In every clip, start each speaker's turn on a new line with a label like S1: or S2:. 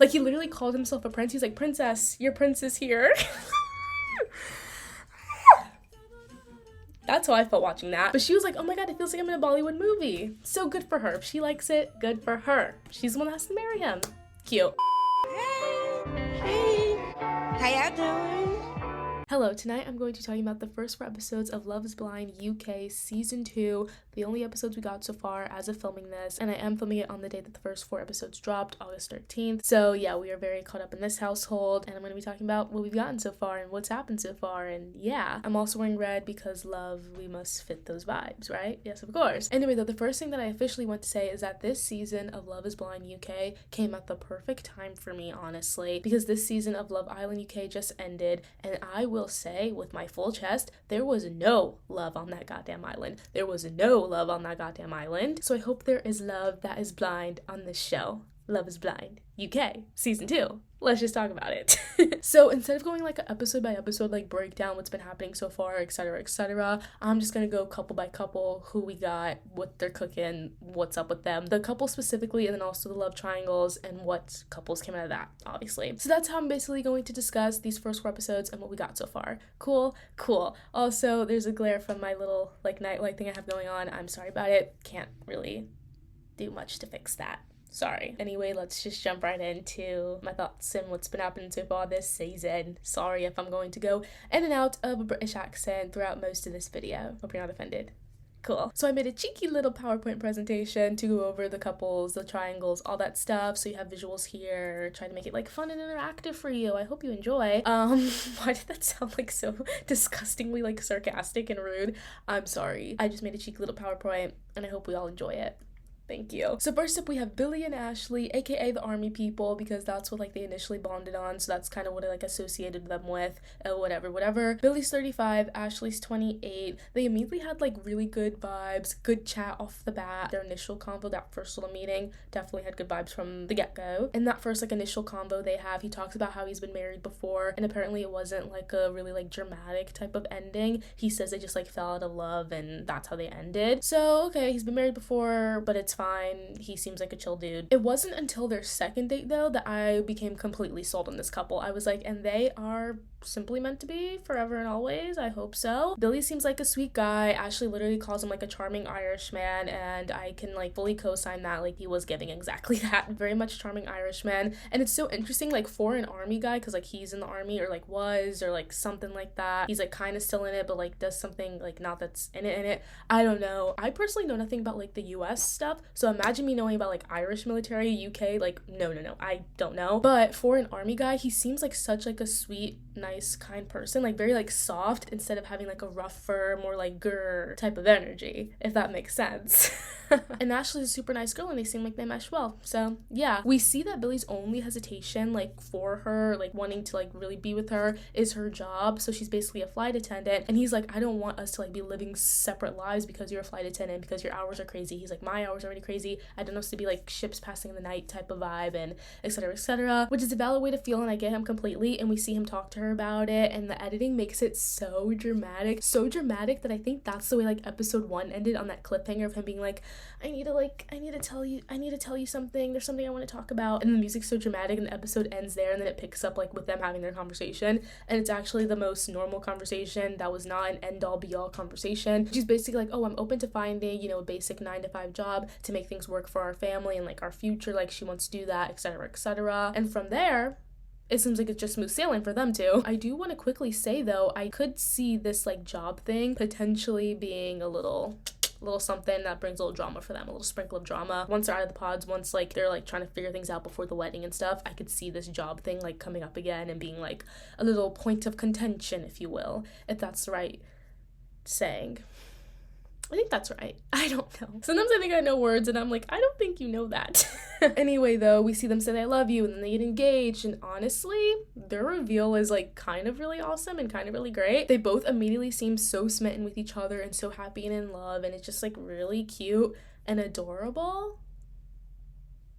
S1: Like, he literally called himself a prince. He's like, princess, your prince is here. That's how I felt watching that. But she was like, oh my god, it feels like I'm in a Bollywood movie. So good for her. If she likes it, good for her. She's the one that has to marry him. Cute.
S2: Hey, how y'all doing?
S1: Hello, tonight I'm going to be talking about the first 4 episodes of Love is Blind UK Season 2, the only episodes we got so far as of filming this, and I am filming it on the day that the first 4 episodes dropped, August 13th. So yeah, we are very caught up in this household, and I'm going to be talking about what we've gotten so far and what's happened so far, and yeah. I'm also wearing red because love, we must fit those vibes, right? Yes, of course. Anyway though, the first thing that I officially want to say is that this season of Love is Blind UK came at the perfect time for me, honestly, because this season of Love Island UK just ended, and I will say with my full chest, there was no love on that goddamn island. There was no love on that goddamn island. So I hope there is love that is blind on this show. Love is Blind UK Season 2. Let's just talk about it. So instead of going like an episode by episode, like breakdown what's been happening so far, etc., I'm just gonna go couple by couple, who we got, what they're cooking, what's up with them, the couple specifically, and then also the love triangles and what couples came out of that, obviously. So that's how I'm basically going to discuss these first 4 episodes and what we got so far. Cool. Also, there's a glare from my little like nightlight thing I have going on. I'm sorry about it. Can't really do much to fix that. Sorry. Anyway, let's just jump right into my thoughts and what's been happening so far this season. Sorry if I'm going to go in and out of a British accent throughout most of this video. Hope you're not offended. Cool. So I made a cheeky little PowerPoint presentation to go over the couples, the triangles, all that stuff. So you have visuals here. Try to make it like fun and interactive for you. I hope you enjoy. Why did that sound like so disgustingly like sarcastic and rude? I'm sorry. I just made a cheeky little PowerPoint and I hope we all enjoy it. Thank you. So first up we have Billy and Ashleigh, aka the army people, because that's what like they initially bonded on, so that's kind of what I like associated them with. Whatever. Billy's 35, Ashleigh's 28. They immediately had like really good vibes, good chat off the bat. Their initial convo, that first little meeting, definitely had good vibes from the get-go. In that first like initial convo they have, he talks about how he's been married before, and apparently it wasn't like a really like dramatic type of ending. He says they just like fell out of love and that's how they ended. So okay, he's been married before, but it's fine. He seems like a chill dude. It wasn't until their second date though that I became completely sold on this couple. I was like, and they are simply meant to be forever and always. I hope so. Billy seems like a sweet guy. Ashleigh literally calls him like a charming Irishman, and I can like fully co-sign that. Like he was giving exactly that. Very much charming Irishman. And it's so interesting like for an army guy, because like he's in the army or like was or like something like that. He's like kind of still in it but like does something like not that's in it. I don't know. I personally know nothing about like the US stuff, so imagine me knowing about like Irish military, UK, like no, I don't know. But for an army guy, he seems like such like a sweet, nice, kind person, like very like soft instead of having like a rougher, more like grr type of energy, if that makes sense. And Ashleigh's a super nice girl and they seem like they mesh well. So yeah, we see that Billy's only hesitation like for her, like wanting to like really be with her, is her job. So she's basically a flight attendant, and he's like, I don't want us to like be living separate lives because you're a flight attendant, because your hours are crazy. He's like, my hours are already crazy. I don't know, us to be like ships passing in the night type of vibe, and etc., which is a valid way to feel, and I get him completely. And we see him talk to her about it, and the editing makes it so dramatic that I think that's the way like episode 1 ended, on that cliffhanger of him being like, I need to tell you something, there's something I want to talk about, and the music's so dramatic and the episode ends there, and then it picks up like with them having their conversation, and it's actually the most normal conversation. That was not an end-all be-all conversation. She's basically like, oh, I'm open to finding, you know, a basic 9-to-5 job to make things work for our family and like our future, like she wants to do that, etc. And from there it seems like it's just smooth sailing for them too. I do want to quickly say though, I could see this like job thing potentially being a little something that brings a little drama for them, a little sprinkle of drama. Once they're out of the pods, once like they're like trying to figure things out before the wedding and stuff, I could see this job thing like coming up again and being like a little point of contention, if you will, if that's the right saying. I think that's right. I don't know. Sometimes I think I know words and I'm like, I don't think you know that. Anyway though, we see them say I love you and then they get engaged, and honestly, their reveal is like kind of really awesome and kind of really great. They both immediately seem so smitten with each other and so happy and in love, and it's just like really cute and adorable.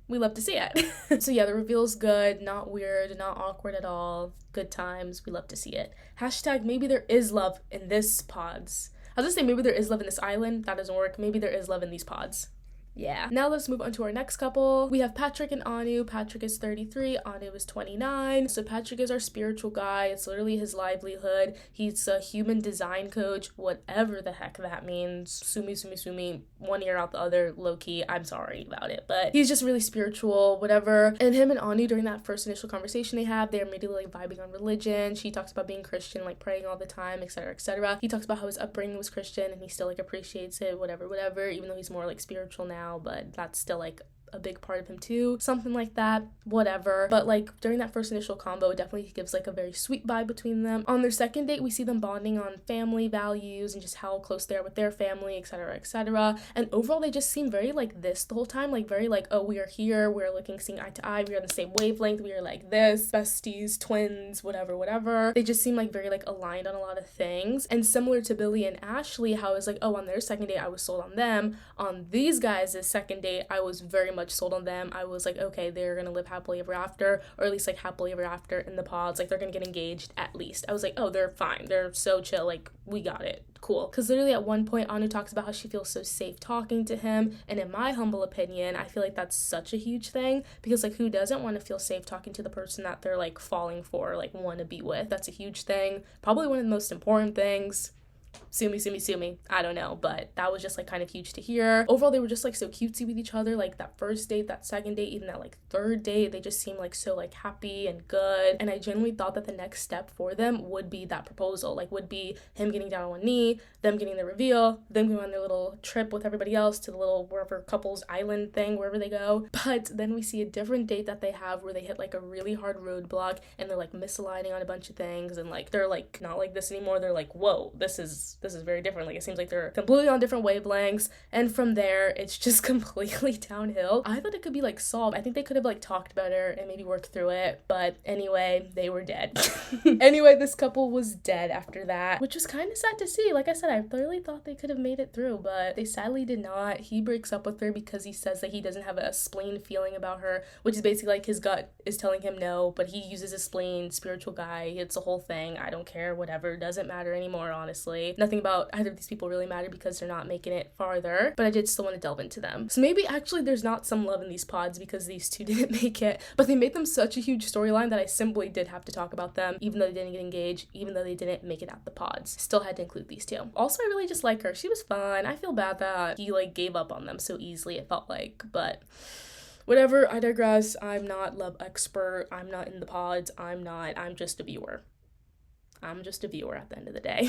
S1: We love to see it. So yeah, the reveal's good, not weird, not awkward at all. Good times. We love to see it. Hashtag maybe there is love in this pods. I was gonna say maybe there is love in this island. That doesn't work. Maybe there is love in these pods. Yeah. Now let's move on to our next couple. We have Patrick and Aanu. Patrick is 33, Aanu is 29. So Patrick is our spiritual guy. It's literally his livelihood. He's a human design coach, whatever the heck that means. Sumi, one ear out the other, low-key. I'm sorry about it, but he's just really spiritual, whatever. And him and Aanu, during that first initial conversation they have, they're immediately like vibing on religion. She talks about being Christian, like praying all the time, etc., etc. He talks about how his upbringing was Christian and he still like appreciates it, whatever, even though he's more like spiritual now, but that's still like a big part of him too, something like that, whatever. But like during that first initial combo, it definitely gives like a very sweet vibe between them. On their second date, we see them bonding on family values and just how close they are with their family, etc., etc. And overall they just seem very like this the whole time, like very like, oh, we are here, we're seeing eye to eye, we are on the same wavelength, we are like this, besties, twins, whatever. They just seem like very like aligned on a lot of things. And similar to Billy and Ashleigh, how it's like, oh, on their second date I was sold on them, on these guys' second date I was very much sold on them. I was like, okay, they're gonna live happily ever after, or at least like happily ever after in the pods, like they're gonna get engaged at least. I was like, oh, they're fine, they're so chill, like we got it, cool. Because literally at one point Aanu talks about how she feels so safe talking to him, and in my humble opinion I feel like that's such a huge thing, because like who doesn't want to feel safe talking to the person that they're like falling for, like want to be with? That's a huge thing, probably one of the most important things. Sue me, I don't know, but that was just like kind of huge to hear. Overall, they were just like so cutesy with each other, like that first date, that second date, even that like third date, they just seemed like so like happy and good. And I genuinely thought that the next step for them would be that proposal, like would be him getting down on one knee, them getting the reveal, them going on their little trip with everybody else to the little wherever couples island thing, wherever they go. But then we see a different date that they have where they hit like a really hard roadblock and they're like misaligning on a bunch of things, and like they're like not like this anymore. They're like, whoa, this is very different. Like it seems like they're completely on different wavelengths, and from there it's just completely downhill. I thought it could be like solved. I think they could have like talked better and maybe worked through it, but anyway, they were dead. Anyway, this couple was dead after that, which was kind of sad to see. Like I said, I really thought they could have made it through, but they sadly did not. He breaks up with her because he says that he doesn't have a spleen feeling about her, which is basically like his gut is telling him no, but he uses his spleen, spiritual guy, it's a whole thing. I don't care, whatever, doesn't matter anymore, honestly. Nothing about either of these people really matter because they're not making it farther, but I did still want to delve into them. So maybe actually there's not some love in these pods because these two didn't make it, but they made them such a huge storyline that I simply did have to talk about them, even though they didn't get engaged, even though they didn't make it out the pods. Still had to include these two. Also, I really just like her. She was fun. I feel bad that he like gave up on them so easily, it felt like, but whatever, I digress. I'm not love expert. I'm not in the pods. I'm just a viewer. I'm just a viewer at the end of the day.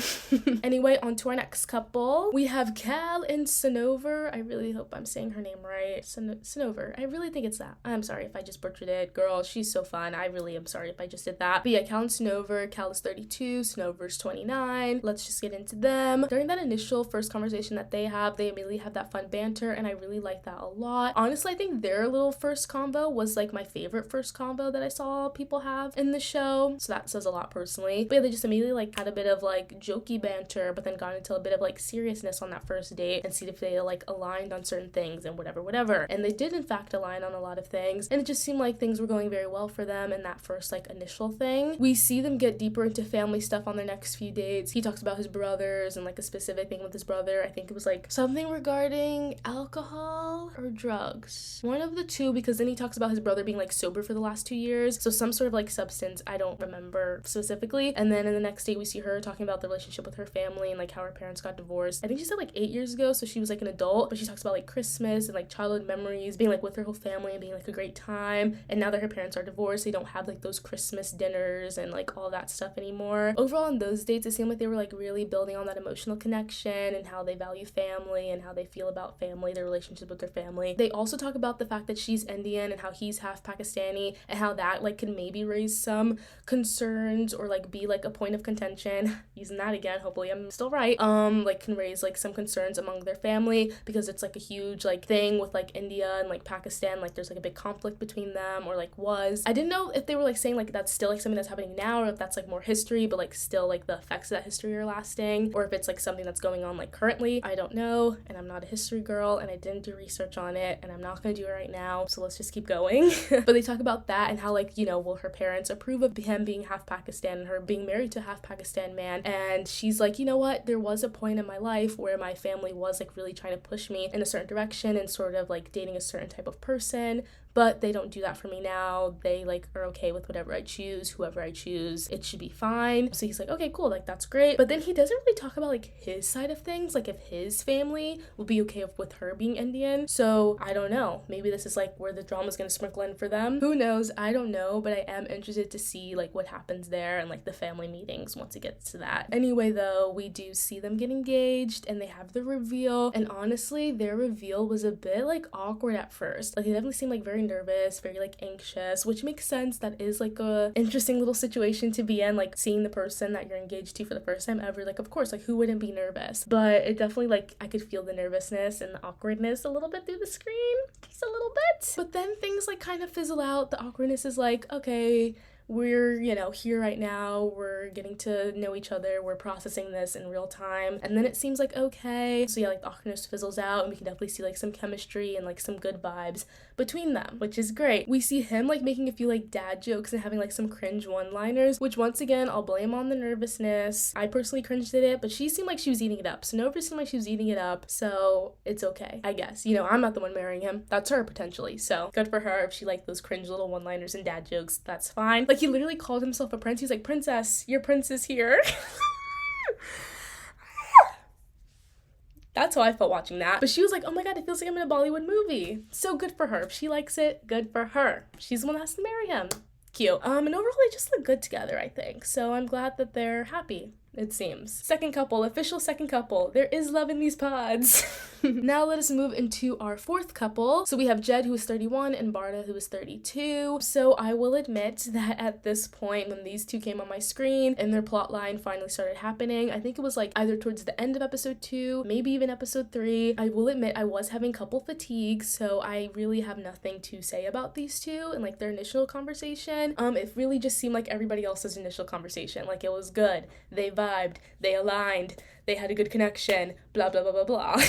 S1: Anyway, on to our next couple. We have Cal and Sanover. I really hope I'm saying her name right. Sanover. I really think it's that. I'm sorry if I just butchered it. Girl, she's so fun. I really am sorry if I just did that. But yeah, Cal and Sanover. Cal is 32. Sanover's 29. Let's just get into them. During that initial first conversation that they immediately have that fun banter, and I really like that a lot. Honestly, I think their little first combo was like my favorite first combo that I saw people have in the show. So that says a lot personally. But yeah, they just immediately like had a bit of like jokey banter, but then got into a bit of like seriousness on that first date and see if they like aligned on certain things and whatever. And they did in fact align on a lot of things, and it just seemed like things were going very well for them in that first like initial thing. We see them get deeper into family stuff on their next few dates. He talks about his brothers and like a specific thing with his brother. I think it was like something regarding alcohol or drugs, one of the two, because then he talks about his brother being like sober for the last 2 years, so some sort of like substance. I don't remember specifically. And then in the next date we see her talking about the relationship with her family and like how her parents got divorced. I think she said like 8 years ago, so she was like an adult, but she talks about like Christmas and like childhood memories, being like with her whole family and being like a great time. And now that her parents are divorced, they don't have like those Christmas dinners and like all that stuff anymore. Overall on those dates, it seemed like they were like really building on that emotional connection and how they value family and how they feel about family, their relationship with their family. They also talk about the fact that she's Indian and how he's half Pakistani, and how that like can maybe raise some concerns or like be like a point of contention, using that again, hopefully I'm still right, like can raise like some concerns among their family, because it's like a huge like thing with like India and like Pakistan, like there's like a big conflict between them, or like was. I didn't know if they were like saying like that's still like something that's happening now, or if that's like more history, but like still like the effects of that history are lasting, or if it's like something that's going on like currently. I don't know, and I'm not a history girl, and I didn't do research on it, and I'm not gonna do it right now, so let's just keep going. But they talk about that and how like, you know, will her parents approve of him being half Pakistan and her being married to half Pakistan man, and she's like, you know what, there was a point in my life where my family was like really trying to push me in a certain direction and sort of like dating a certain type of person, but they don't do that for me now. They like are okay with whatever I choose, whoever I choose, it should be fine. So he's like, okay, cool, like that's great. But then he doesn't really talk about like his side of things, like if his family will be okay with her being Indian. So I don't know, maybe this is like where the drama's gonna sprinkle in for them. Who knows? I don't know, but I am interested to see like what happens there and like the family meetings once it gets to that. Anyway though, we do see them get engaged and they have the reveal, and honestly their reveal was a bit like awkward at first. Like they definitely seemed like very nervous, very like anxious, which makes sense. That is like a interesting little situation to be in, like seeing the person that you're engaged to for the first time ever. Like of course, like who wouldn't be nervous? But it definitely, like, I could feel the nervousness and the awkwardness a little bit through the screen, just a little bit. But then things like kind of fizzle out. The awkwardness is like, okay, we're, you know, here right now, we're getting to know each other, we're processing this in real time, and then it seems like okay. So yeah, like the awkwardness fizzles out and we can definitely see like some chemistry and like some good vibes between them, which is great. We see him like making a few like dad jokes and having like some cringe one-liners, which once again I'll blame on the nervousness. I personally cringed at it, but she seemed like she was eating it up. Sanover seemed like she was eating it up, so it's okay, I guess. You know, I'm not the one marrying him, that's her potentially, so good for her. If she liked those cringe little one-liners and dad jokes, that's fine. Like he literally called himself a prince. He's like, princess, your prince is here. That's how I felt watching that. But she was like, oh my god, it feels like I'm in a Bollywood movie. So good for her. If she likes it, good for her. She's the one that has to marry him. Cute. And overall they just look good together, I think. So I'm glad that they're happy, it seems. Second couple, official second couple. There is love in these pods. Now let us move into our fourth couple. So we have Jed, who is 31, and Bardha, who is 32. So I will admit that at this point, when these two came on my screen and their plot line finally started happening, I think it was like either towards the end of episode 2, maybe even episode 3. I will admit I was having couple fatigue, so I really have nothing to say about these two and like their initial conversation. It really just seemed like everybody else's initial conversation. Like it was good. They vibed, they aligned, they had a good connection, blah blah blah blah blah.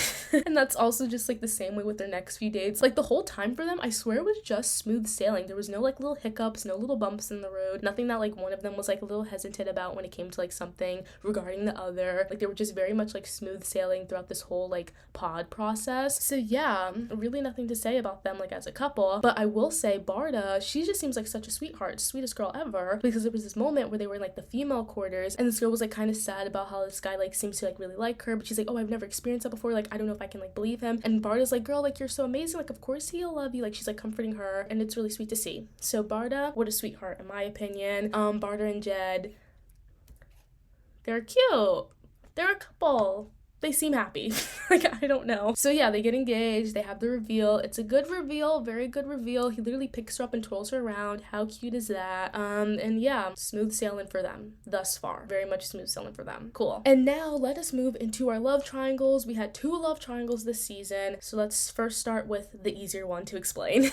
S1: And that's also just like the same way with their next few dates. Like the whole time for them, I swear it was just smooth sailing. There was no like little hiccups, no little bumps in the road, nothing that like one of them was like a little hesitant about when it came to like something regarding the other. Like they were just very much like smooth sailing throughout this whole like pod process. So yeah, really nothing to say about them like as a couple. But I will say Bardha, she just seems like such a sweetheart, sweetest girl ever, because there was this moment where they were in like the female quarters and this girl was like kind of sad about how this guy like seems to like really like her, but she's like, oh, I've never experienced that before, like I don't know if I can like believe him. And Bardha's like, girl, like you're so amazing, like of course he'll love you. Like she's like comforting her, and it's really sweet to see. So Bardha, what a sweetheart in my opinion. Bardha and Jed, they're cute, they're a couple, they seem happy. Like, I don't know. So yeah, they get engaged, they have the reveal. It's a good reveal, very good reveal. He literally picks her up and twirls her around. How cute is that? And yeah, smooth sailing for them thus far. Very much smooth sailing for them. Cool. And now let us move into our love triangles. We had 2 love triangles this season. So let's first start with the easier one to explain.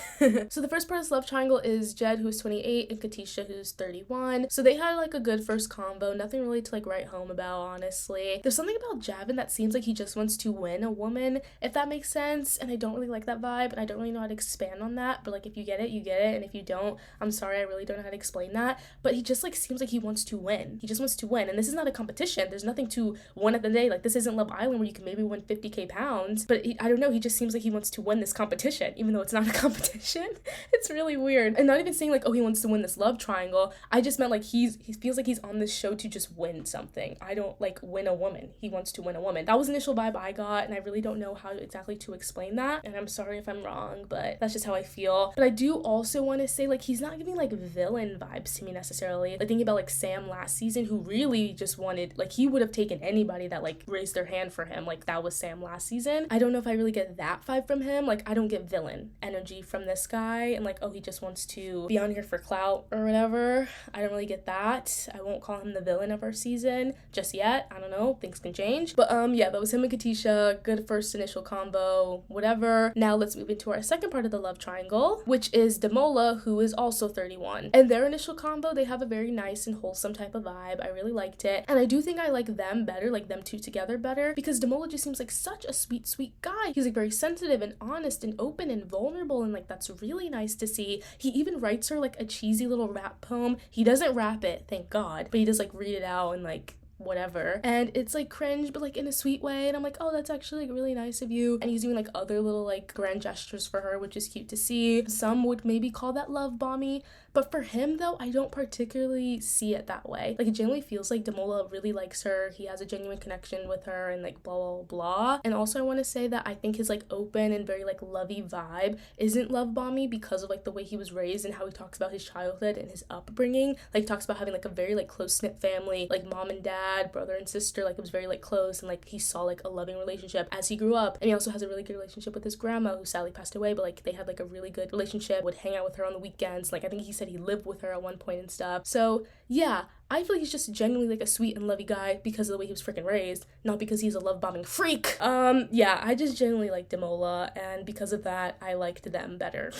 S1: So the first part of this love triangle is Jed, who's 28, and Katisha, who's 31. So they had like a good first combo. Nothing really to like write home about, honestly. There's something about Javen that seems like he just wants to win a woman, if that makes sense, and I don't really like that vibe, and I don't really know how to expand on that, but like if you get it, you get it, and if you don't, I'm sorry, I really don't know how to explain that. But he just like seems like he wants to win. He just wants to win, and this is not a competition. There's nothing to win at the day. Like this isn't Love Island where you can maybe win 50k pounds, but I don't know, he just seems like he wants to win this competition, even though it's not a competition. It's really weird. And not even saying like, oh, he wants to win this love triangle. I just meant like he feels like he's on this show to just win something. I don't like win a woman. He wants to win a woman. That was the initial vibe I got, and I really don't know how exactly to explain that, and I'm sorry if I'm wrong, but that's just how I feel. But I do also want to say like he's not giving like villain vibes to me necessarily. Like thinking about like Sam last season, who really just wanted, like he would have taken anybody that like raised their hand for him. Like that was Sam last season. I don't know if I really get that vibe from him. Like I don't get villain energy from this guy, and like, oh, he just wants to be on here for clout or whatever. I don't really get that. I won't call him the villain of our season just yet. I don't know, things can change. But Yeah, that was him and Katisha. Good first initial combo, whatever. Now let's move into our second part of the love triangle, which is Demola, who is also 31. And their initial combo, they have a very nice and wholesome type of vibe. I really liked it. And I do think I like them better, like them two together better, because Demola just seems like such a sweet, sweet guy. He's like very sensitive and honest and open and vulnerable, and like that's really nice to see. He even writes her like a cheesy little rap poem. He doesn't rap it, thank God, but he does like read it out and like whatever, and it's like cringe but like in a sweet way, and I'm like, oh, that's actually like really nice of you. And he's doing like other little like grand gestures for her, which is cute to see. Some would maybe call that love bomby, but for him though, I don't particularly see it that way. Like it genuinely feels like Demola really likes her, he has a genuine connection with her, and like blah blah blah. And also I want to say that I think his like open and very like lovey vibe isn't love bomby because of like the way he was raised and how he talks about his childhood and his upbringing. Like he talks about having like a very like close-knit family, like mom and dad, brother and sister, like it was very like close, and like he saw like a loving relationship as he grew up. And he also has a really good relationship with his grandma, who sadly passed away, but like they had like a really good relationship, would hang out with her on the weekends. Like I think he said he lived with her at one point and stuff. So yeah, I feel like he's just genuinely like a sweet and lovey guy because of the way he was freaking raised, not because he's a love bombing freak. Yeah, I just genuinely like Demola, and because of that, I liked them better.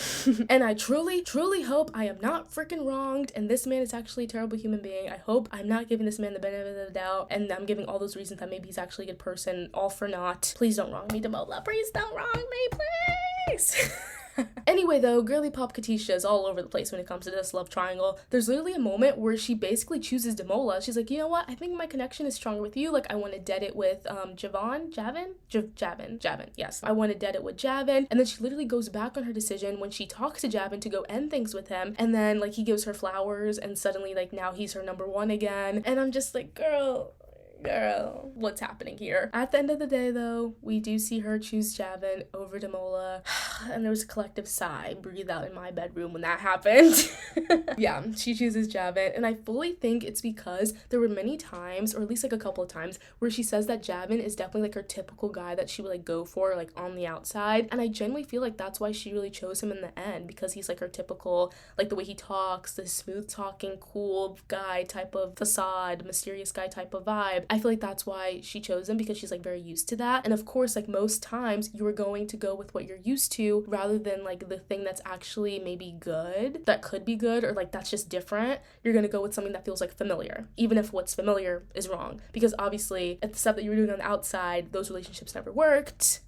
S1: And I truly, truly hope I am not freaking wronged, and this man is actually a terrible human being. I hope I'm not giving this man the benefit of the doubt, and I'm giving all those reasons that maybe he's actually a good person, all for naught. Please don't wrong me, Demola. Please don't wrong me, please. Anyway though, girly pop Katisha is all over the place when it comes to this love triangle. There's literally a moment where she basically chooses Demola. She's like, you know what, I think my connection is stronger with you. Like I want to dead it with Javen, yes, I want to dead it with Javen. And then she literally goes back on her decision when she talks to Javen to go end things with him, and then like he gives her flowers, and suddenly like now he's her number one again. And I'm just like, girl, what's happening here? At the end of the day though, we do see her choose Javen over Demola, and there was a collective sigh breathe out in my bedroom when that happened. Yeah, she chooses Javen, and I fully think it's because there were many times, or at least like a couple of times, where she says that Javen is definitely like her typical guy that she would like go for like on the outside, and I genuinely feel like that's why she really chose him in the end, because he's like her typical, like the way he talks, the smooth talking, cool guy type of facade, mysterious guy type of vibe. I feel like that's why she chose him, because she's like very used to that. And of course, like most times you are going to go with what you're used to rather than like the thing that's actually maybe good, that could be good, or like that's just different. You're gonna go with something that feels like familiar, even if what's familiar is wrong, because obviously at the stuff that you were doing on the outside, those relationships never worked.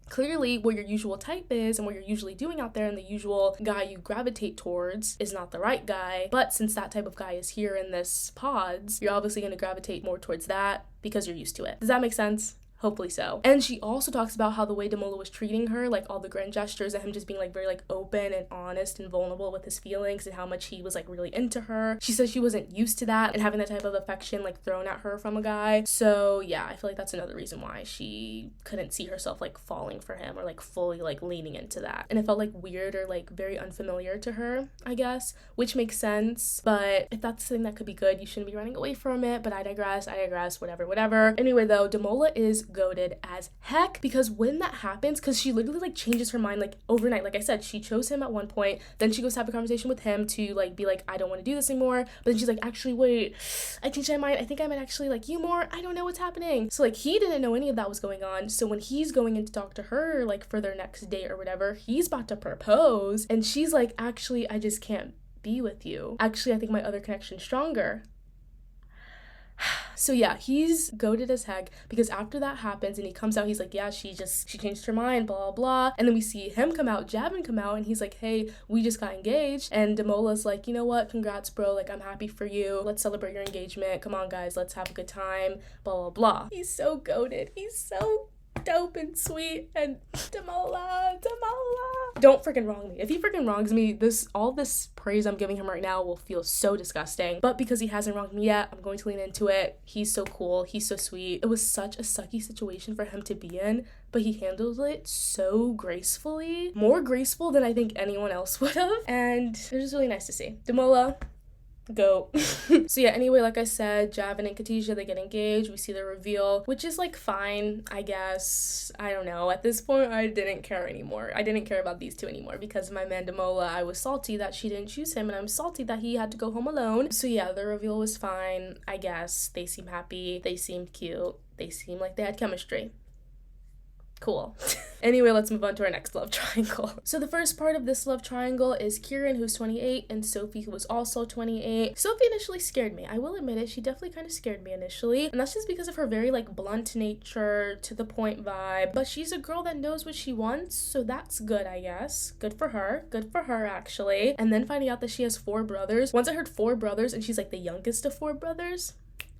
S1: Clearly what your usual type is and what you're usually doing out there, and the usual guy you gravitate towards is not the right guy. But since that type of guy is here in this pods, you're obviously going to gravitate more towards that because you're used to it. Does that make sense? Hopefully so. And she also talks about how the way Demola was treating her, like all the grand gestures and him just being like very like open and honest and vulnerable with his feelings, and how much he was like really into her. She says she wasn't used to that and having that type of affection like thrown at her from a guy. So yeah, I feel like that's another reason why she couldn't see herself like falling for him or like fully like leaning into that. And it felt like weird or like very unfamiliar to her, I guess, which makes sense. But if that's something that could be good, you shouldn't be running away from it. But I digress, whatever. Anyway though, Demola is goated as heck, because when that happens, because she literally like changes her mind like overnight. Like I said, she chose him at one point, then she goes to have a conversation with him to like be like, I don't want to do this anymore, but then she's like, actually wait, I changed my mind, I think I might actually like you more, I don't know what's happening. So like he didn't know any of that was going on. So when he's going in to talk to her like for their next date or whatever, he's about to propose, and she's like, actually I just can't be with you, actually I think my other connection's stronger. So yeah, he's goated as heck, because after that happens and he comes out, he's like, yeah, she changed her mind, blah, blah, blah. And then we see him come out, Javen come out, and he's like, hey, we just got engaged. And Demola's like, you know what, congrats, bro, like, I'm happy for you. Let's celebrate your engagement. Come on, guys, let's have a good time, blah, blah, blah. He's so goated. He's so dope and sweet, and Demola, don't freaking wrong me. If he freaking wrongs me, all this praise I'm giving him right now will feel so disgusting. But because he hasn't wronged me yet, I'm going to lean into it. He's so cool, he's so sweet. It was such a sucky situation for him to be in, but he handled it so gracefully, more graceful than I think anyone else would have, and it was just really nice to see. Demola, go. So yeah, anyway, like I said, Javen and Katisha, they get engaged. We see the reveal, which is like fine, I guess. I don't know, at this point I didn't care anymore. I didn't care about these two anymore because of my man Demola. I was salty that she didn't choose him, and I'm salty that he had to go home alone. So yeah, the reveal was fine, I guess. They seem happy, they seemed cute, they seem like they had chemistry. Cool. Anyway, let's move on to our next love triangle. So the first part of this love triangle is Kieran, who's 28, and Sophie, who was also 28. Sophie initially scared me. I will admit it, she definitely kind of scared me initially, and that's just because of her very like blunt nature, to the point vibe. But she's a girl that knows what she wants, so that's good, I guess. Good for her. Good for her, actually. And then finding out that she has 4 brothers. Once I heard 4 brothers and she's like the youngest of 4 brothers,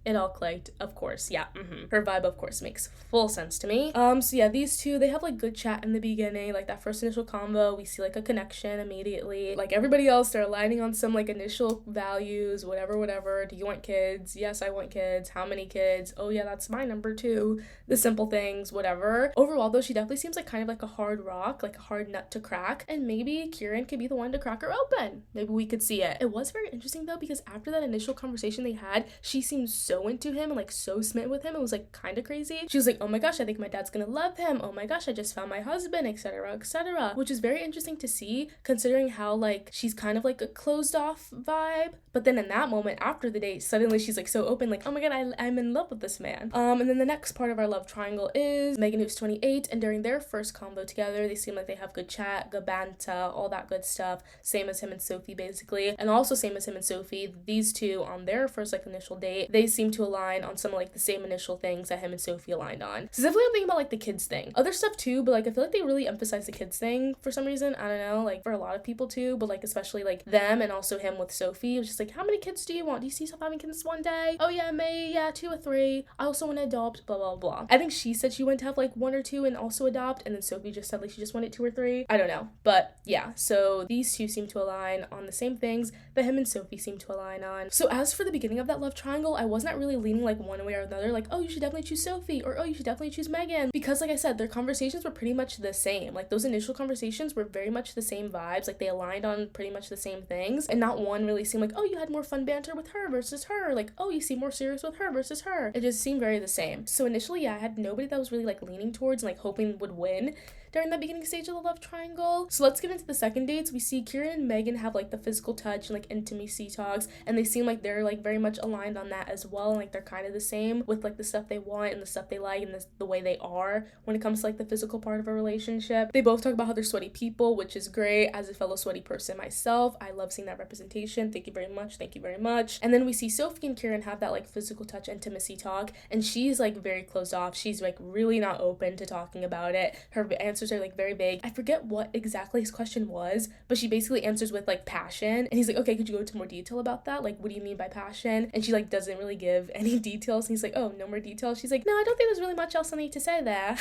S1: it all clicked, of course. Yeah, Her vibe, of course, makes full sense to me. So yeah, these two, they have like good chat in the beginning, like that first initial convo, we see like a connection immediately. Like everybody else, they're aligning on some like initial values, whatever. Do you want kids? Yes, I want kids. How many kids? Oh yeah, that's my number too. The simple things, whatever. Overall though, she definitely seems like kind of like a hard rock, like a hard nut to crack, and maybe Kieran could be the one to crack her open. Maybe we could see it. It was very interesting though, because after that initial conversation they had, she seemed so into him and like so smitten with him. It was like kind of crazy. She was like, oh my gosh, I think my dad's gonna love him. Oh my gosh, I just found my husband, etc., etc. Which is very interesting to see, considering how like she's kind of like a closed off vibe, but then in that moment after the date, suddenly she's like so open, like, oh my god, I'm in love with this man. And then the next part of our love triangle is Megan, who's 28, and during their first convo together, they seem like they have good chat, good banter, all that good stuff. Same as him and Sophie, basically. And also same as him and Sophie, these two on their first like initial date, they seem to align on some like the same initial things that him and Sophie aligned on. Specifically, I'm thinking about like the kids thing. Other stuff too, but like I feel like they really emphasize the kids thing for some reason. I don't know, like for a lot of people too, but like especially like them and also him with Sophie. It was just like, how many kids do you want? Do you see yourself having kids one day? Oh yeah, May, yeah, 2 or 3. I also want to adopt, blah blah blah. I think she said she wanted to have like 1 or 2 and also adopt, and then Sophie just said like she just wanted 2 or 3. I don't know, but yeah, so these two seem to align on the same things that him and Sophie seem to align on. So as for the beginning of that love triangle, I was not really leaning like one way or another, like, oh, you should definitely choose Sophie, or oh, you should definitely choose Megan, because like I said, their conversations were pretty much the same. Like those initial conversations were very much the same vibes, like they aligned on pretty much the same things, and not one really seemed like, oh, you had more fun banter with her versus her, like, oh, you seem more serious with her versus her. It just seemed very the same. So initially, yeah, I had nobody that was really like leaning towards and like hoping would win during that beginning stage of the love triangle. So let's get into the second dates. We see Kieran and Megan have like the physical touch and like intimacy talks, and they seem like they're like very much aligned on that as well, and like they're kind of the same with like the stuff they want and the stuff they like and the way they are when it comes to like the physical part of a relationship. They both talk about how they're sweaty people, which is great. As a fellow sweaty person myself, I love seeing that representation. Thank you very much. And then we see Sophie and Kieran have that like physical touch intimacy talk, and she's like very closed off. She's like really not open to talking about it. Her answers are like very vague. I forget what exactly his question was, but she basically answers with like passion, and he's like, okay, could you go into more detail about that? Like, what do you mean by passion? And she like doesn't really give any details, and he's like, oh, no more details? She's like, no, I don't think there's really much else I need to say there.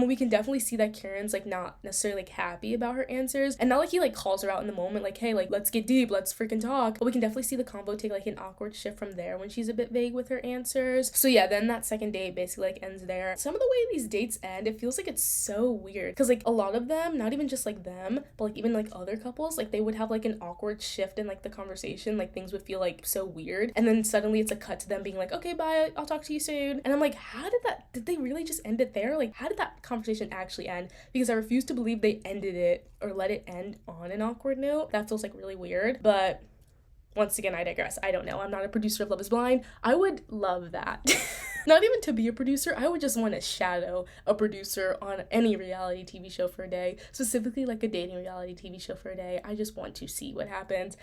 S1: We can definitely see that Kieran's like not necessarily like happy about her answers, and not like he like calls her out in the moment like, hey, like let's get deep, let's freaking talk, but we can definitely see the convo take like an awkward shift from there when she's a bit vague with her answers. So yeah, then that second date basically like ends there. Some of the way these dates end, it feels like it's so weird, because like a lot of them, not even just like them, but like even like other couples, like they would have like an awkward shift in like the conversation, like things would feel like so weird, and then suddenly it's a cut to them being like, okay, bye, I'll talk to you soon. And I'm like, did they really just end it there? Like, how did that conversation actually end? Because I refuse to believe they ended it or let it end on an awkward note. That feels like really weird, but once again, I digress. I don't know. I'm not a producer of Love is Blind. I would love that. Not even to be a producer. I would just want to shadow a producer on any reality TV show for a day, specifically like a dating reality TV show for a day. I just want to see what happens.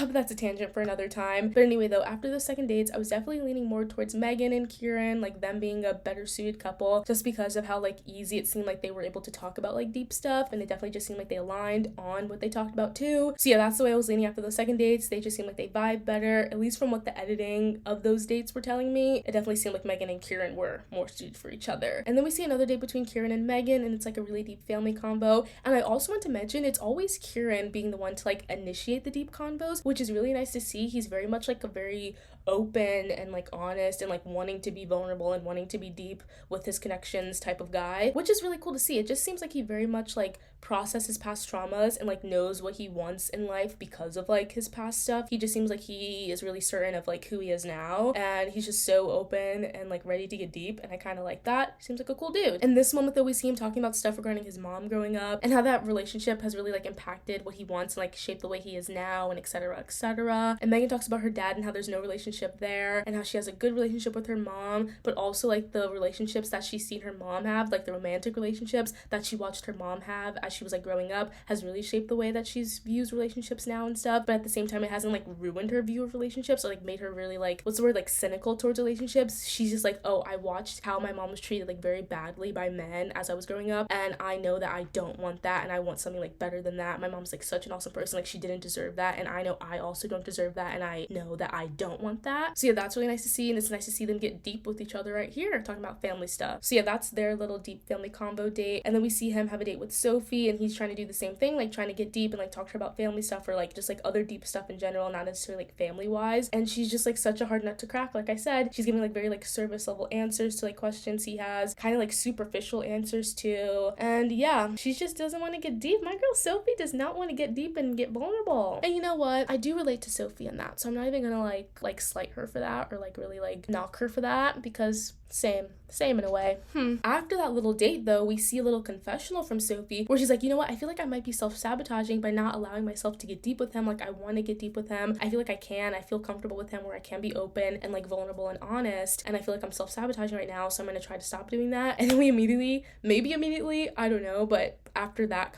S1: But that's a tangent for another time. But anyway, though, after the second dates, I was definitely leaning more towards Megan and Kieran, like them being a better suited couple, just because of how like easy it seemed like they were able to talk about like deep stuff, and it definitely just seemed like they aligned on what they talked about too. So yeah, that's the way I was leaning after those second dates. They just seemed like they vibe better, at least from what the editing of those dates were telling me. It definitely seemed like Megan and Kieran were more suited for each other. And then we see another date between Kieran and Megan, and it's like a really deep family convo. And I also want to mention, it's always Kieran being the one to like initiate the deep convos, which is really nice to see. He's very much like a very open and like honest and like wanting to be vulnerable and wanting to be deep with his connections type of guy, which is really cool to see. It just seems like he very much like process his past traumas and like knows what he wants in life because of like his past stuff. He just seems like he is really certain of like who he is now, and he's just so open and like ready to get deep, and I kind of like that. He seems like a cool dude. In this moment though, we see him talking about stuff regarding his mom growing up and how that relationship has really like impacted what he wants and like shaped the way he is now, and etc, etc. And Megan talks about her dad and how there's no relationship there, and how she has a good relationship with her mom, but also like the relationships that she's seen her mom have, like the romantic relationships that she watched her mom have as she was like growing up, has really shaped the way that she's views relationships now and stuff. But at the same time, it hasn't like ruined her view of relationships or like made her really like, what's the word, like cynical towards relationships. She's just like, oh, I watched how my mom was treated like very badly by men as I was growing up, and I know that I don't want that, and I want something like better than that. My mom's like such an awesome person, like she didn't deserve that, and I know I also don't deserve that, and I know that I don't want that. So yeah, that's really nice to see, and it's nice to see them get deep with each other right here, talking about family stuff. So yeah, that's their little deep family combo date. And then we see him have a date with Sophie, and he's trying to do the same thing, like trying to get deep and like talk to her about family stuff, or like just like other deep stuff in general, not necessarily like family wise. And she's just like such a hard nut to crack. Like I said, she's giving like very like service level answers to like questions he has, kind of like superficial answers too. And yeah, she just doesn't want to get deep. My girl Sophie does not want to get deep and get vulnerable. And you know what, I do relate to Sophie in that, so I'm not even gonna like slight her for that or like really like knock her for that, because same in a way. After that little date though, we see a little confessional from Sophie where she's like, you know what, I feel like I might be self-sabotaging by not allowing myself to get deep with him. Like I want to get deep with him, I feel like I feel comfortable with him where I can be open and like vulnerable and honest, and I feel like I'm self-sabotaging right now, so I'm gonna try to stop doing that. And then we immediately, I don't know, but after that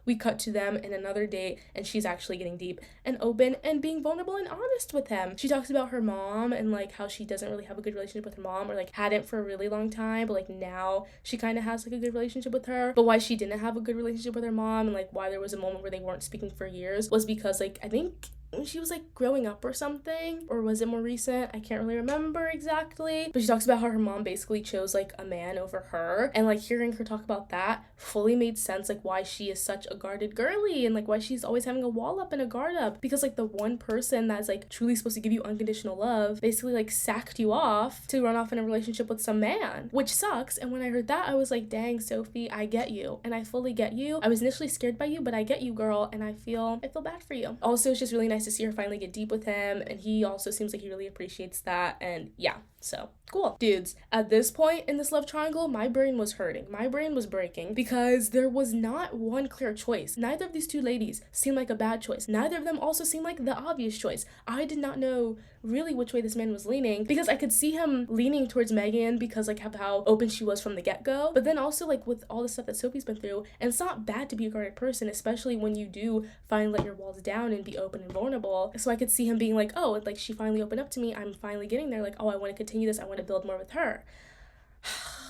S1: we cut to them in another date, and she's actually getting deep and open and being vulnerable and honest with him. She talks about her mom and like how she doesn't really have a good relationship with her mom, or like hadn't for a really long time, but like now she kind of has like a good relationship with her. But why she didn't have a good relationship with her mom, and like why there was a moment where they weren't speaking for years, was because like I think when she was like growing up or something, or was it more recent? I can't really remember exactly, but she talks about how her mom basically chose like a man over her, and like hearing her talk about that fully made sense, like why she is such a guarded girly, and like why she's always having a wall up and a guard up, because like the one person that's like truly supposed to give you unconditional love basically like sacked you off to run off in a relationship with some man, which sucks. And when I heard that, I was like, dang Sophie, I get you, and I fully get you. I was initially scared by you, but I get you, girl, and I feel bad for you. Also, it's just really nice to see her finally get deep with him, and he also seems like he really appreciates that. And yeah, so cool. Dudes, at this point in this love triangle, my brain was hurting. My brain was breaking because there was not one clear choice. Neither of these two ladies seemed like a bad choice. Neither of them also seemed like the obvious choice. I did not know really which way this man was leaning, because I could see him leaning towards Megan because like of how open she was from the get-go, but then also like with all the stuff that Sophie's been through, and it's not bad to be a guarded person, especially when you do finally let your walls down and be open and vulnerable. So I could see him being like, oh, like she finally opened up to me, I'm finally getting there, like, oh, I want to continue this, I want to build more with her.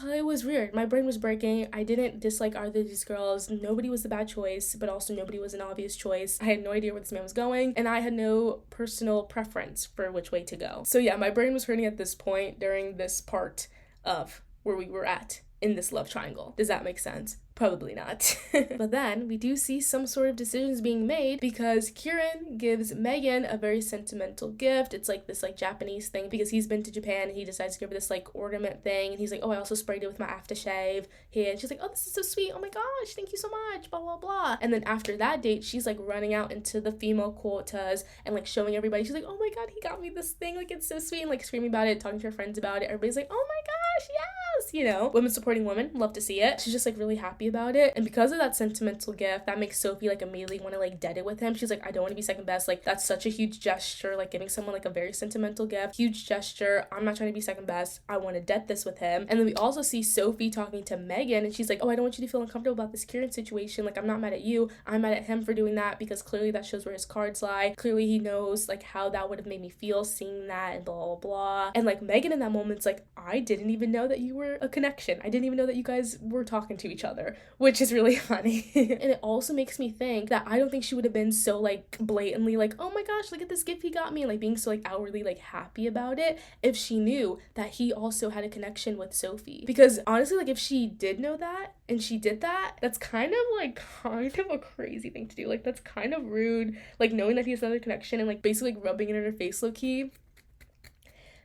S1: It was weird. My brain was breaking. I didn't dislike either of these girls. Nobody was the bad choice, but also nobody was an obvious choice. I had no idea where this man was going, and I had no personal preference for which way to go. So yeah, my brain was hurting at this point during this part of where we were at in this love triangle. Does that make sense? Probably not. But then we do see some sort of decisions being made, because Kieran gives Megan a very sentimental gift. It's like this like Japanese thing, because he's been to Japan and he decides to give her this like ornament thing, and he's like, oh, I also sprayed it with my aftershave here, and she's like, oh, this is so sweet, oh my gosh, thank you so much, blah blah blah. And then after that date, she's like running out into the female quotas and like showing everybody. She's like, oh my god, he got me this thing, like it's so sweet, and like screaming about it, talking to her friends about it. Everybody's like, oh my gosh, yes, you know, women supporting women, love to see it. She's just like really happy about it, and because of that sentimental gift, that makes Sophie like immediately want to like dead it with him. She's like, I don't want to be second best, like that's such a huge gesture, like giving someone like a very sentimental gift, huge gesture. I'm not trying to be second best, I want to dead this with him. And then we also see Sophie talking to Megan, and she's like, oh, I don't want you to feel uncomfortable about this Kieran situation, like I'm not mad at you, I'm mad at him for doing that, because clearly that shows where his cards lie. Clearly he knows like how that would have made me feel seeing that, and blah blah blah. And like Megan in that moment's like, I didn't even know that you were a connection, I didn't even know that you guys were talking to each other, which is really funny. And it also makes me think that I don't think she would have been so like blatantly like, oh my gosh, look at this gift he got me, and like being so like outwardly like happy about it, if she knew that he also had a connection with Sophie. Because honestly, like if she did know that and she did that, that's kind of a crazy thing to do. Like that's kind of rude, like knowing that he has another connection and like basically like rubbing it in her face low key.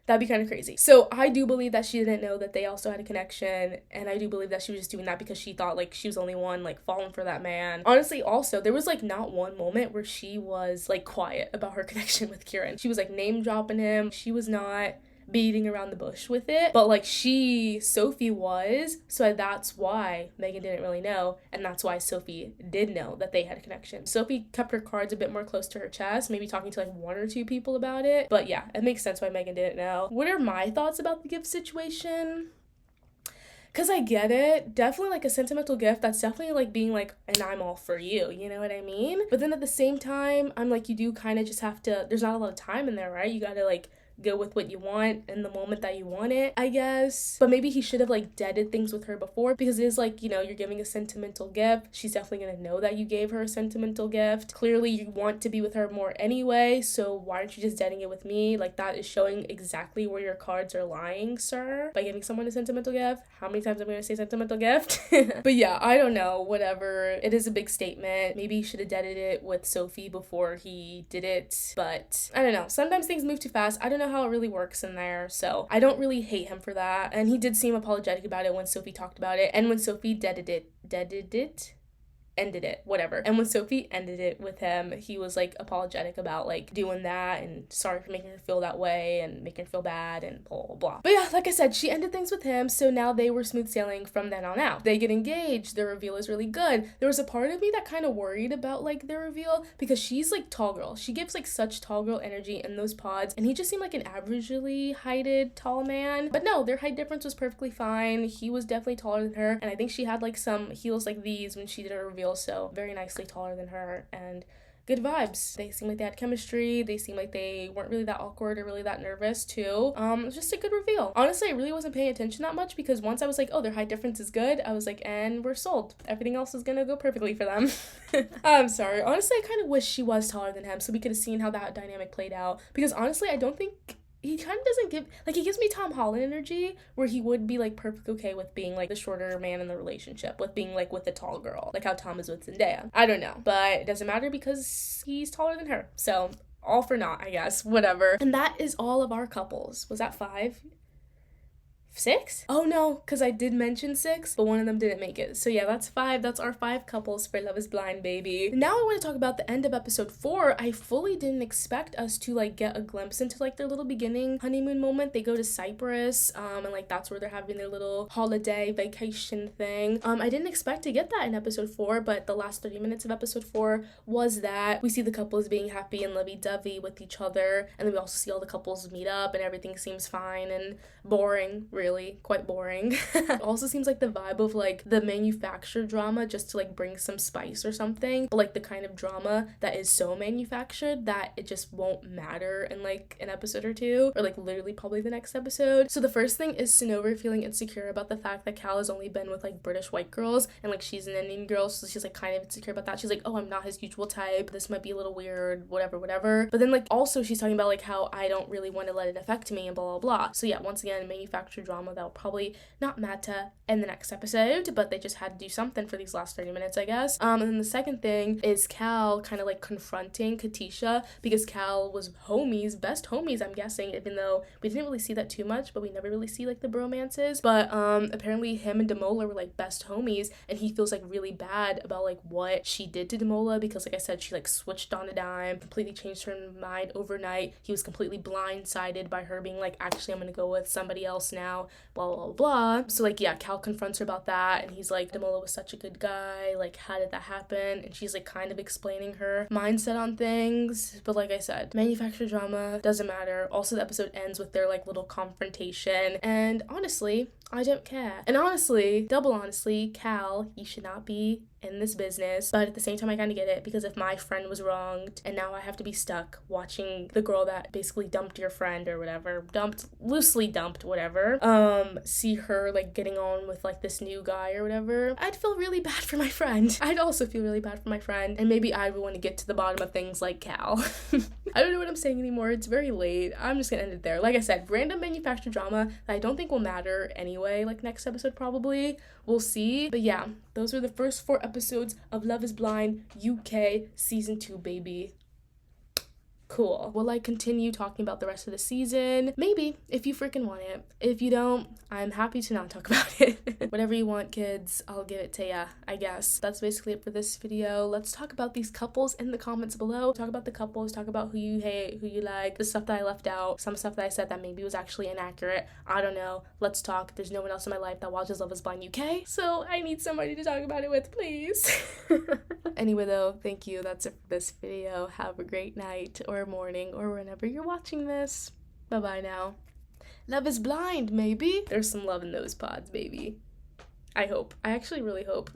S1: That'd be kind of crazy. So I do believe that she didn't know that they also had a connection, and I do believe that she was just doing that because she thought like she was the only one like falling for that man. Honestly, also there was like not one moment where she was like quiet about her connection with Kieran. She was like name dropping him. She was not beating around the bush with it, but like Sophie was, so that's why Megan didn't really know, and that's why Sophie did know that they had a connection. Sophie kept her cards a bit more close to her chest, maybe talking to like one or two people about it, but yeah, it makes sense why Megan didn't know. What are my thoughts about the gift situation? Because I get it, definitely like a sentimental gift, that's definitely like being like, and I'm all for you, you know what I mean? But then at the same time, I'm like, you do kind of just have to, there's not a lot of time in there, right? You gotta like go with what you want in the moment that you want it, I guess. But maybe he should have like deaded things with her before, because it is like, you know, you're giving a sentimental gift. She's definitely gonna know that you gave her a sentimental gift. Clearly you want to be with her more anyway, so why aren't you just deading it with me? Like, that is showing exactly where your cards are lying, sir, by giving someone a sentimental gift. How many times am I gonna say sentimental gift? But yeah, I don't know, whatever. It is a big statement. Maybe he should have deaded it with Sophie before he did it, but I don't know. Sometimes things move too fast. I don't know how it really works in there, so I don't really hate him for that. And he did seem apologetic about it when Sophie talked about it, and when Sophie ended it, whatever. And when Sophie ended it with him, he was like apologetic about like doing that and sorry for making her feel that way and making her feel bad and blah blah blah. But yeah, like I said, she ended things with him, so now they were smooth sailing from then on out. They get engaged, the reveal is really good. There was a part of me that kind of worried about like the reveal, because she's like tall girl. She gives like such tall girl energy in those pods, and he just seemed like an averagely heighted tall man. But no, their height difference was perfectly fine. He was definitely taller than her, and I think she had like some heels like these when she did her reveal, so very nicely taller than her, and good vibes. They seemed like they had chemistry. They seemed like they weren't really that awkward or really that nervous too. It was just a good reveal. Honestly, I really wasn't paying attention that much, because once I was like, oh, their height difference is good, I was like, and we're sold. Everything else is gonna go perfectly for them. I'm sorry. Honestly, I kind of wish she was taller than him so we could have seen how that dynamic played out, because honestly, I don't think he kind of doesn't give, like, he gives me Tom Holland energy, where he would be, like, perfectly okay with being, like, the shorter man in the relationship, with being, like, with the tall girl, like how Tom is with Zendaya. I don't know, but it doesn't matter because he's taller than her, so all for naught, I guess, whatever. And that is all of our couples. Was that 5? 6? Oh no, because I did mention 6, but one of them didn't make it. So yeah, that's 5. That's our 5 couples for Love is Blind, baby. Now I want to talk about the end of episode 4. I fully didn't expect us to like get a glimpse into like their little beginning honeymoon moment. They go to Cyprus, and like that's where they're having their little holiday vacation thing. I didn't expect to get that in episode 4, but the last 30 minutes of episode 4 was that. We see the couples being happy and lovey-dovey with each other, and then we also see all the couples meet up and everything seems fine and boring, really, quite boring. It also seems like the vibe of like the manufactured drama, just to like bring some spice or something, but like the kind of drama that is so manufactured that it just won't matter in like an episode or two, or like literally probably the next episode. So the first thing is Sanover feeling insecure about the fact that Cal has only been with like British white girls, and like she's an Indian girl, so she's like kind of insecure about that. She's like, oh, I'm not his usual type, this might be a little weird, whatever. But then like also she's talking about like how I don't really want to let it affect me and blah blah blah. So yeah, once again, manufactured drama that will probably not matter in the next episode, but they just had to do something for these last 30 minutes, I guess. And then the second thing is Cal kind of like confronting Katisha, because Cal was best homies, I'm guessing, even though we didn't really see that too much, but we never really see like the bromances. But apparently him and Demola were like best homies, and he feels like really bad about like what she did to Demola, because like I said, she like switched on a dime, completely changed her mind overnight. He was completely blindsided by her being like, actually I'm gonna go with somebody else now, blah blah blah. So like yeah, Cal confronts her about that, and he's like, Demola was such a good guy, like how did that happen? And she's like kind of explaining her mindset on things, but like I said, manufactured drama doesn't matter. Also the episode ends with their like little confrontation, and honestly I don't care. And honestly, double honestly, Cal, you should not be in this business, but at the same time I kind of get it, because if my friend was wronged and now I have to be stuck watching the girl that basically dumped your friend or whatever, loosely dumped whatever, see her like getting on with like this new guy or whatever, I'd feel really bad for my friend. I'd also feel really bad for my friend, and maybe I would want to get to the bottom of things like Cal. I don't know what I'm saying anymore. It's very late. I'm just gonna end it there. Like I said, random manufactured drama that I don't think will matter anyway, like next episode probably. We'll see. But yeah, those were the first 4 episodes of Love is Blind UK Season 2, baby. Cool. Will I continue talking about the rest of the season? Maybe, if you freaking want it. If you don't, I'm happy to not talk about it. Whatever you want, kids, I'll give it to ya, I guess. That's basically it for this video. Let's talk about these couples in the comments below. Talk about the couples, talk about who you hate, who you like, the stuff that I left out, some stuff that I said that maybe was actually inaccurate. I don't know. Let's talk. There's no one else in my life that watches Love is Blind UK, so I need somebody to talk about it with, please. Anyway though, thank you. That's it for this video. Have a great night or morning or whenever you're watching this. Bye-bye now. Love is blind, maybe? There's some love in those pods, baby. I hope. I actually really hope.